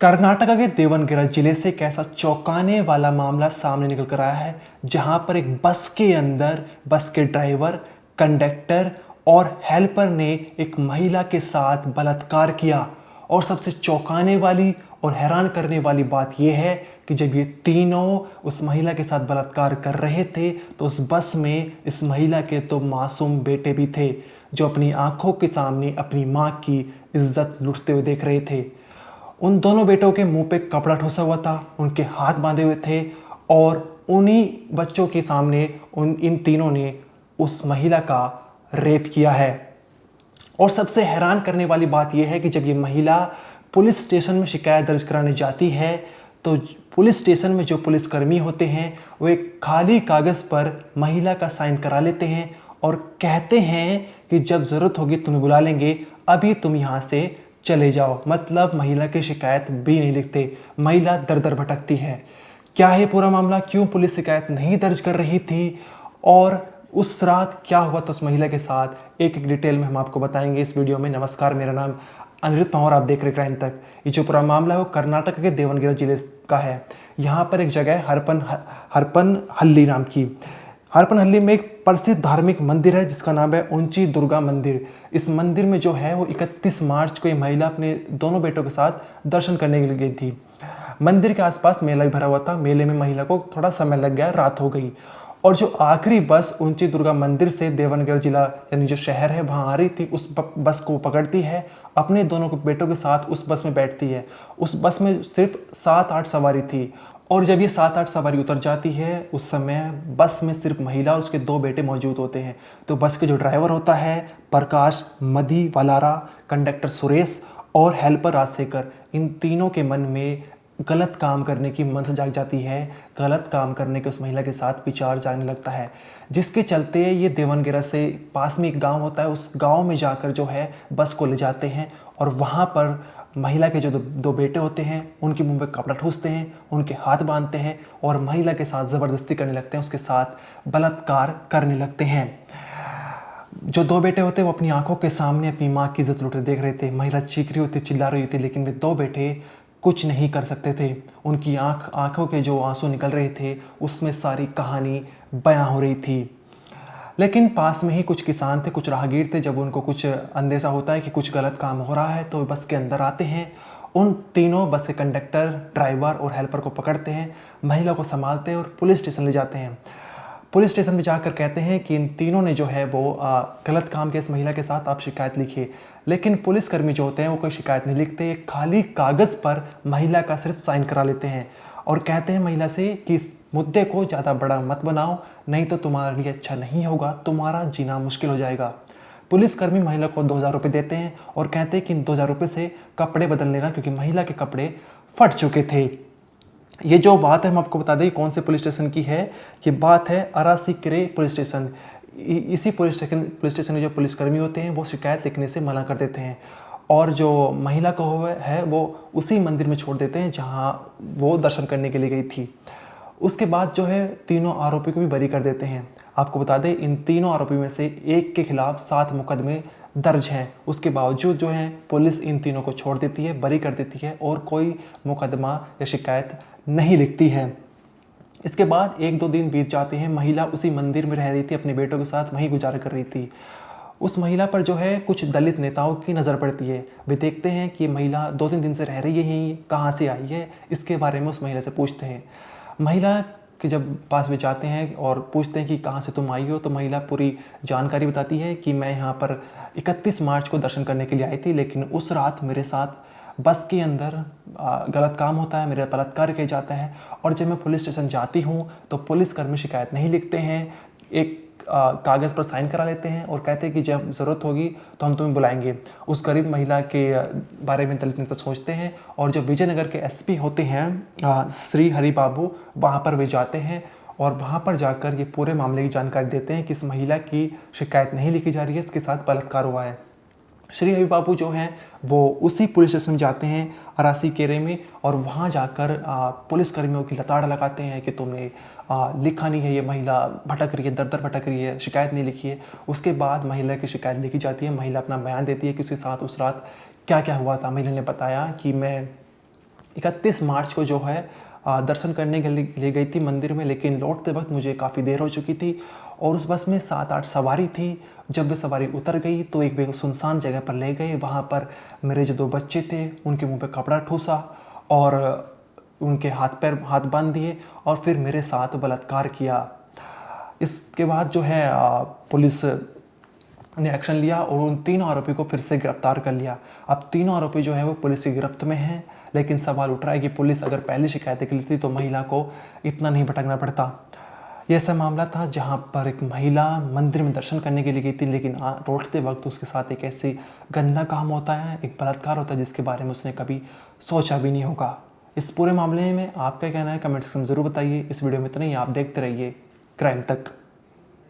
कर्नाटका के देवनगिरी जिले से एक ऐसा चौंकाने वाला मामला सामने निकल कर आया है जहां पर एक बस के अंदर बस के ड्राइवर, कंडक्टर और हेल्पर ने एक महिला के साथ बलात्कार किया। और सबसे चौंकाने वाली और हैरान करने वाली बात यह है कि जब ये तीनों उस महिला के साथ बलात्कार कर रहे थे तो उस बस में इस महिला के तो मासूम बेटे भी थे जो अपनी आंखों के सामने अपनी माँ की इज्जत लूटते हुए देख रहे थे। उन दोनों बेटों के मुंह पे कपड़ा ठोसा हुआ था, उनके हाथ बांधे हुए थे और उन्हीं बच्चों के सामने इन तीनों ने उस महिला का रेप किया है। और सबसे हैरान करने वाली बात यह है कि जब ये महिला पुलिस स्टेशन में शिकायत दर्ज कराने जाती है तो पुलिस स्टेशन में जो पुलिसकर्मी होते हैं वो एक खाली कागज़ पर महिला का साइन करा लेते हैं और कहते हैं कि जब ज़रूरत होगी तुम्हें बुला लेंगे, अभी तुम यहाँ से चले जाओ। मतलब महिला की शिकायत भी नहीं लिखते। महिला दर दर भटकती है। क्या है पूरा मामला, क्यों पुलिस शिकायत नहीं दर्ज कर रही थी और उस रात क्या हुआ तो उस महिला के साथ एक एक डिटेल में हम आपको बताएंगे इस वीडियो में। नमस्कार, मेरा नाम अनिरुद्ध पंवार, आप देख रहे क्राइम तक। ये जो पूरा मामला है वो कर्नाटक के देवनगिरी जिले का है। यहाँ पर एक जगह है हरपनहल्ली नाम की। हरपनहल्ली में एक प्रसिद्ध धार्मिक मंदिर है जिसका नाम है ऊंची दुर्गा मंदिर। इस मंदिर में जो है वो 31 मार्च को ये महिला अपने दोनों बेटों के साथ दर्शन करने के लिए गई थी। मंदिर के आसपास मेला भी भरा हुआ था। मेले में महिला को थोड़ा समय लग गया, रात हो गई और जो आखिरी बस ऊंची दुर्गा मंदिर से देवनगिरी जिला यानी जो शहर है वहाँ आ रही थी, उस बस को पकड़ती है, अपने दोनों बेटों के साथ उस बस में बैठती है। उस बस में सिर्फ 7-8 सवारी थी और जब ये 7-8 सवारी उतर जाती है उस समय बस में सिर्फ महिला और उसके 2 बेटे मौजूद होते हैं। तो बस के जो ड्राइवर होता है प्रकाश मधी वालारा, कंडक्टर सुरेश और हेल्पर राजशेखर, इन तीनों के मन में गलत काम करने की मंशा जाग जाती है। गलत काम करने के उस महिला के साथ विचार जाने लगता है, जिसके चलते ये देवनगिरी से पास में एक गांव होता है, उस गांव में जाकर जो है बस को ले जाते हैं और वहाँ पर महिला के जो दो बेटे होते हैं उनके मुंह पे कपड़ा ठूसते हैं, उनके हाथ बांधते हैं और महिला के साथ ज़बरदस्ती करने लगते हैं, उसके साथ बलात्कार करने लगते हैं। जो 2 बेटे होते हैं वो अपनी आंखों के सामने अपनी माँ की इज्जत लूटते देख रहे थे। महिला चीख रही होती, चिल्ला रही होती, लेकिन वे 2 बेटे कुछ नहीं कर सकते थे। उनकी आंखों के जो आंसू निकल रहे थे उसमें सारी कहानी बयां हो रही थी। लेकिन पास में ही कुछ किसान थे, कुछ राहगीर थे। जब उनको कुछ अंदेशा होता है कि कुछ गलत काम हो रहा है तो बस के अंदर आते हैं। उन तीनों बस के कंडक्टर, ड्राइवर और हेल्पर को पकड़ते हैं, महिला को संभालते हैं और पुलिस स्टेशन ले जाते हैं। पुलिस स्टेशन में जाकर कहते हैं कि इन तीनों ने जो है वो गलत काम किया इस महिला के साथ, आप शिकायत लिखिए। लेकिन पुलिसकर्मी जो होते हैं वो कोई शिकायत नहीं लिखते, एक खाली कागज़ पर महिला का सिर्फ साइन करा लेते हैं और कहते हैं महिला से कि इस मुद्दे को ज़्यादा बड़ा मत बनाओ, नहीं तो तुम्हारे लिए अच्छा नहीं होगा, तुम्हारा जीना मुश्किल हो जाएगा। पुलिसकर्मी महिला को 2000 रुपये देते हैं और कहते हैं कि इन 2000 रुपये से कपड़े बदल लेना, क्योंकि महिला के कपड़े फट चुके थे। ये जो बात है हम आपको बता दें कौन से पुलिस स्टेशन की है। ये बात है अरासीकेरे पुलिस स्टेशन। इसी पुलिस स्टेशन के जो पुलिसकर्मी होते हैं वो शिकायत लिखने से मना कर देते हैं और जो महिला को है वो उसी मंदिर में छोड़ देते हैं जहां वो दर्शन करने के लिए गई थी। उसके बाद जो है तीनों आरोपी को भी बरी कर देते हैं। आपको बता दें इन तीनों आरोपी में से एक के खिलाफ 7 मुकदमे दर्ज हैं। उसके बावजूद जो है पुलिस इन तीनों को छोड़ देती है, बरी कर देती है और कोई मुकदमा या शिकायत नहीं लिखती है। इसके बाद 1-2 दिन बीत जाते हैं। महिला उसी मंदिर में रह रही थी, अपने बेटों के साथ वहीं गुजारा कर रही थी। उस महिला पर जो है कुछ दलित नेताओं की नज़र पड़ती है। वे देखते हैं कि महिला 2-3 दिन से रह रही है, कहाँ से आई है, इसके बारे में उस महिला से पूछते हैं। महिला के जब पास वे जाते हैं और पूछते हैं कि कहाँ से तुम आई हो, तो महिला पूरी जानकारी बताती है कि मैं यहाँ पर 31 मार्च को दर्शन करने के लिए आई थी, लेकिन उस रात मेरे साथ बस के अंदर गलत काम होता है, मेरा बलात्कार किया जाता है और जब मैं पुलिस स्टेशन जाती हूँ तो पुलिसकर्मी शिकायत नहीं लिखते हैं, एक कागज़ पर साइन करा लेते हैं और कहते हैं कि जब ज़रूरत होगी तो हम तुम्हें बुलाएंगे। उस गरीब महिला के बारे में दलित नेता सोचते हैं और जो विजयनगर के एसपी होते हैं श्री हरि बाबू, वहाँ पर वे जाते हैं और वहाँ पर जाकर ये पूरे मामले की जानकारी देते हैं कि इस महिला की शिकायत नहीं लिखी जा रही है, इसके साथ बलात्कार हुआ है। श्री हरि बाबू जो हैं वो उसी पुलिस स्टेशन में जाते हैं अरासीकेरे में और वहाँ जाकर पुलिसकर्मियों की लताड़ लगाते हैं कि तुमने लिखा नहीं है, ये महिला भटक रही है, दर दर भटक रही है, शिकायत नहीं लिखी है। उसके बाद महिला की शिकायत लिखी जाती है। महिला अपना बयान देती है कि उसके साथ उस रात क्या क्या हुआ था। महिला ने बताया कि मैं 31 मार्च को जो है दर्शन करने के लिए गई थी मंदिर में, लेकिन लौटते वक्त मुझे काफ़ी देर हो चुकी थी और उस बस में 7-8 सवारी थी। जब वे सवारी उतर गई तो एक सुनसान जगह पर ले गए। वहाँ पर मेरे जो 2 बच्चे थे उनके मुंह पे कपड़ा ठूसा और उनके हाथ बांध दिए और फिर मेरे साथ बलात्कार किया। इसके बाद जो है पुलिस ने एक्शन लिया और उन 3 आरोपी को फिर से गिरफ्तार कर लिया। अब तीनों आरोपी जो है वो पुलिस की गिरफ्त में हैं, लेकिन सवाल उठ रहा है कि पुलिस अगर पहले शिकायत कर लेती तो महिला को इतना नहीं भटकना पड़ता। ये ऐसा मामला था जहाँ पर एक महिला मंदिर में दर्शन करने के लिए गई थी, लेकिन लौटते वक्त उसके साथ एक ऐसी गंदा काम होता है, एक बलात्कार होता है जिसके बारे में उसने कभी सोचा भी नहीं होगा। इस पूरे मामले में आपका कहना है कमेंट्स में ज़रूर बताइए। इस वीडियो में इतना ही, आप देखते रहिए क्राइम तक।